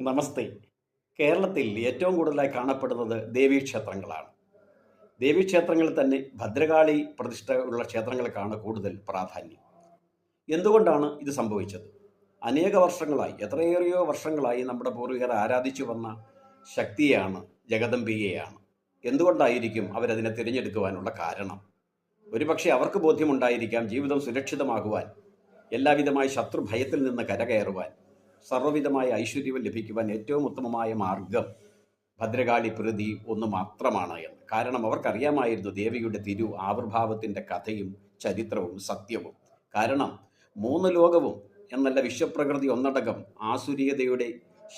നമസ്തേ. കേരളത്തിൽ ഏറ്റവും കൂടുതലായി കാണപ്പെടുന്നത് ദേവീക്ഷേത്രങ്ങളാണ്. ദേവീക്ഷേത്രങ്ങളിൽ തന്നെ ഭദ്രകാളി പ്രതിഷ്ഠ ഉള്ള ക്ഷേത്രങ്ങൾക്കാണ് കൂടുതൽ പ്രാധാന്യം. എന്തുകൊണ്ടാണ് ഇത് സംഭവിച്ചത്? അനേക വർഷങ്ങളായി, എത്രയേറെയോ വർഷങ്ങളായി നമ്മുടെ പൂർവികർ ആരാധിച്ചു വന്ന ശക്തിയാണ്, ജഗദംബികയാണ്. എന്തുകൊണ്ടായിരിക്കും അവരതിനെ തിരഞ്ഞെടുക്കുവാനുള്ള കാരണം? ഒരുപക്ഷെ അവർക്ക് ബോധ്യമുണ്ടായിരിക്കാം, ജീവിതം സുരക്ഷിതമാകുവാൻ, എല്ലാവിധമായ ശത്രുഭയത്തിൽ നിന്ന് കരകയറുവാൻ, സർവ്വവിധമായ ഐശ്വര്യവും ലഭിക്കുവാൻ ഏറ്റവും ഉത്തമമായ മാർഗം ഭദ്രകാളി പ്രീതി ഒന്ന് മാത്രമാണ് എന്ന്. കാരണം അവർക്കറിയാമായിരുന്നു ദേവിയുടെ ആവിർഭാവത്തിൻ്റെ കഥയും ചരിത്രവും സത്യവും. കാരണം മൂന്ന് ലോകവും എന്നല്ല, വിശ്വപ്രകൃതി ഒന്നടങ്കം ആസുരീയതയുടെ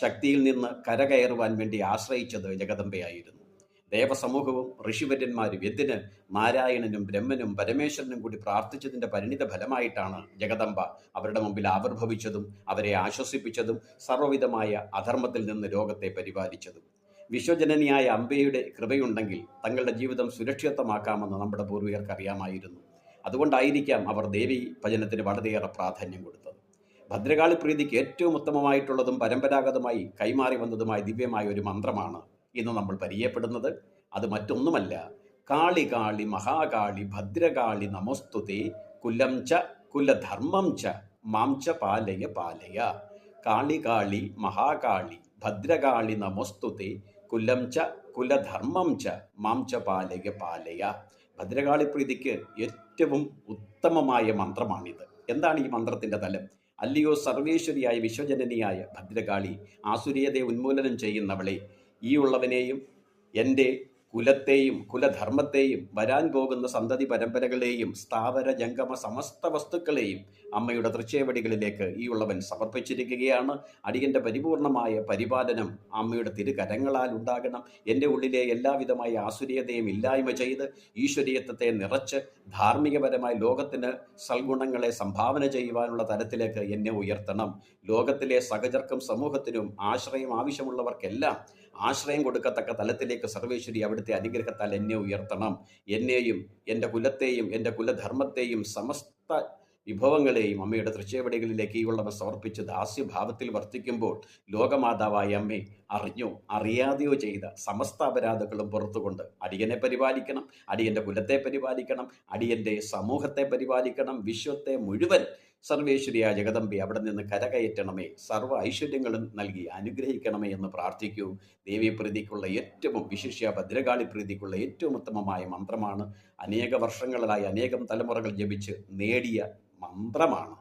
ശക്തിയിൽ നിന്ന് കരകയറുവാൻ വേണ്ടി ആശ്രയിച്ചത് ജഗദംബയായിരുന്നു. ദേവസമൂഹവും ഋഷിവര്യന്മാരും എന്തിന് നാരായണനും ബ്രഹ്മനും പരമേശ്വരനും കൂടി പ്രാർത്ഥിച്ചതിൻ്റെ പരിണിത ഫലമായിട്ടാണ് ജഗദംബ അവരുടെ മുമ്പിൽ ആവിർഭവിച്ചതും അവരെ ആശ്വസിപ്പിച്ചതും സർവ്വവിധമായ അധർമ്മത്തിൽ നിന്ന് ലോകത്തെ പരിപാലിച്ചതും. വിശ്വജനനിയായ അംബയുടെ കൃപയുണ്ടെങ്കിൽ തങ്ങളുടെ ജീവിതം സുരക്ഷിതമാക്കാമെന്ന് നമ്മുടെ പൂർവികർക്ക് അറിയാമായിരുന്നു. അതുകൊണ്ടായിരിക്കാം അവർ ദേവി ഭജനത്തിന് വളരെയേറെ പ്രാധാന്യം കൊടുത്തത്. ഭദ്രകാളി പ്രീതിക്ക് ഏറ്റവും ഉത്തമമായിട്ടുള്ളതും പരമ്പരാഗതമായി കൈമാറി വന്നതുമായ ദിവ്യമായ ഒരു മന്ത്രമാണ് ഇന്ന് നമ്മൾ പരിചയപ്പെടുന്നത്. അത് മറ്റൊന്നുമല്ല, കാളി കാളി മഹാകാളി ഭദ്രകാളി നമോസ്തുതേ കുലം ച കുലധർമ്മം ച മാം ച പാലയ പാലയ. കാളി കാളി മഹാകാളി ഭദ്രകാളി നമോസ്തുതേ കുലം ച കുലധർമ്മം ച മാം ച പാലയ പാലയ. ഭദ്രകാളി പ്രീതിക്ക് ഏറ്റവും ഉത്തമമായ മന്ത്രമാണിത്. എന്താണ് ഈ മന്ത്രത്തിൻ്റെ തലം? അല്ലയോ സർവേശ്വരിയായ വിശ്വജനനിയായ ഭദ്രകാളി, ആസുരീയതയെ ഉന്മൂലനം ചെയ്യുന്നവളെ, ഈ ഉള്ളവനെയും എൻ്റെ കുലത്തെയും കുലധർമ്മത്തെയും വരാൻ പോകുന്ന സന്തതി പരമ്പരകളെയും സ്ഥാവര ജംഗമ സമസ്ത വസ്തുക്കളെയും അമ്മയുടെ തൃച്ചേവടികളിലേക്ക് ഈ ഉള്ളവൻ സമർപ്പിച്ചിരിക്കുകയാണ്. അടിയൻ്റെ പരിപൂർണമായ പരിപാലനം അമ്മയുടെ തിരുകരങ്ങളാൽ ഉണ്ടാകണം. എൻ്റെ ഉള്ളിലെ എല്ലാവിധമായ ആസുരീയതയും ഇല്ലായ്മ ചെയ്ത് ഈശ്വരീയത്വത്തെ നിറച്ച് ധാർമ്മികപരമായ ലോകത്തിന് സൽഗുണങ്ങളെ സംഭാവന ചെയ്യുവാനുള്ള തലത്തിലേക്ക് എന്നെ ഉയർത്തണം. ലോകത്തിലെ സഹചർക്കും സമൂഹത്തിനും ആശ്രയം ആവശ്യമുള്ളവർക്കെല്ലാം ആശ്രയം കൊടുക്കത്തക്ക തലത്തിലേക്ക് സർവേശ്വരി അവിടുത്തെ അനുഗ്രഹത്താൽ എന്നെ ഉയർത്തണം. എന്നെയും എൻ്റെ കുലത്തെയും എൻ്റെ കുലധർമ്മത്തെയും സമസ്ത വിഭവങ്ങളെയും അമ്മയുടെ തൃച്ചേവടികളിലേക്ക് ഈ ഉള്ളവ സമർപ്പിച്ച് ദാസ്യഭാവത്തിൽ വർത്തിക്കുമ്പോൾ ലോകമാതാവായ അമ്മേ, അറിഞ്ഞോ അറിയാതെയോ ചെയ്ത സമസ്ത അപരാധങ്ങളും പുറത്തുകൊണ്ട് അടിയനെ പരിപാലിക്കണം, അടിയൻ്റെ കുലത്തെ പരിപാലിക്കണം, അടിയൻ്റെ സമൂഹത്തെ പരിപാലിക്കണം, വിശ്വത്തെ മുഴുവൻ സർവേശ്വരിയായ ജഗദംബെ അവിടെ നിന്ന് കരകയറ്റണമേ, സർവ്വ ഐശ്വര്യങ്ങളും നൽകി അനുഗ്രഹിക്കണമേ എന്ന് പ്രാർത്ഥിക്കൂ. ദേവീ പ്രീതിക്കുള്ള ഏറ്റവും, വിശിഷ്യ ഭദ്രകാളി പ്രീതിക്കുള്ള ഏറ്റവും ഉത്തമമായ മന്ത്രമാണ്. അനേക വർഷങ്ങളായി അനേകം തലമുറകൾ ജപിച്ച് നേടിയ മന്ത്രമാണ്.